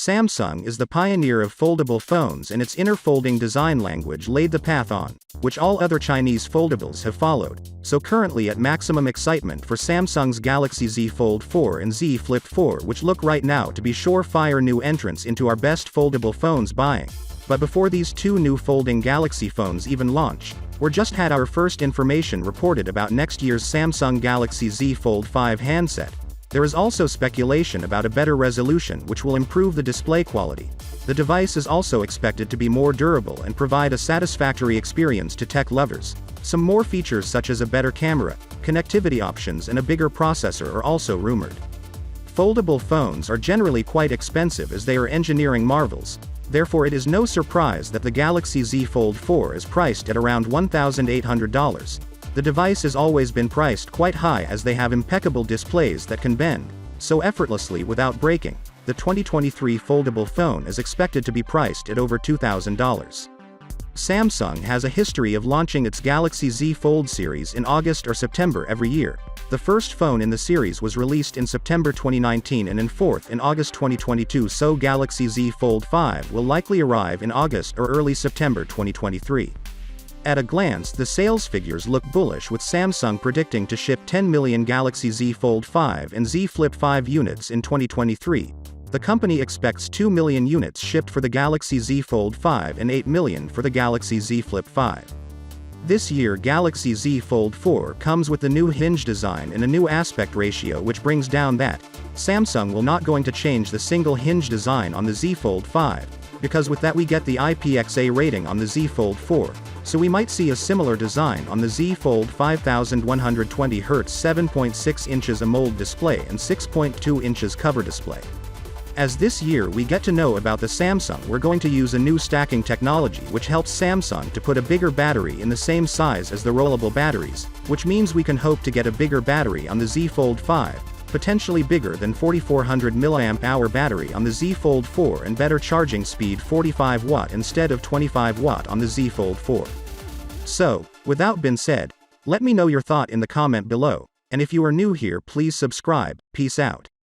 Samsung is the pioneer of foldable phones, and its inner folding design language laid the path on which all other Chinese foldables have followed. So currently at maximum excitement for Samsung's Galaxy Z Fold 4 and Z Flip 4, which look right now to be surefire new entrants into our best foldable phones buying. But before these two new folding Galaxy phones even launch, we just had our first information reported about next year's Samsung Galaxy Z Fold 5 handset. There is also speculation about a better resolution which will improve the display quality. The device is also expected to be more durable and provide a satisfactory experience to tech lovers. Some more features such as a better camera, connectivity options and a bigger processor are also rumored. Foldable phones are generally quite expensive as they are engineering marvels. Therefore it is no surprise that the Galaxy Z Fold 4 is priced at around $1,800. The device has always been priced quite high as they have impeccable displays that can bend so effortlessly without breaking. The 2023 foldable phone is expected to be priced at over $2,000. Samsung has a history of launching its Galaxy Z Fold series in August or September every year. The first phone in the series was released in September 2019 and in fourth in August 2022, so Galaxy Z Fold 5 will likely arrive in August or early September 2023. At a glance, the sales figures look bullish, with Samsung predicting to ship 10 million Galaxy Z Fold 5 and Z Flip 5 units in 2023. The company expects 2 million units shipped for the Galaxy Z Fold 5 and 8 million for the Galaxy Z Flip 5. This year Galaxy Z Fold 4 comes with the new hinge design and a new aspect ratio, which brings down that Samsung will not going to change the single hinge design on the Z Fold 5, because with that we get the IPXA rating on the Z Fold 4, so we might see a similar design on the Z Fold 5120Hz 7.6 inches AMOLED display and 6.2 inches cover display. As this year we get to know about the Samsung, we're going to use a new stacking technology which helps Samsung to put a bigger battery in the same size as the rollable batteries, which means we can hope to get a bigger battery on the Z Fold 5, potentially bigger than 4400 mAh battery on the Z Fold 4 and better charging speed 45 watt instead of 25 watt on the Z Fold 4. So, without been said, let me know your thought in the comment below, and if you are new here please subscribe. Peace out.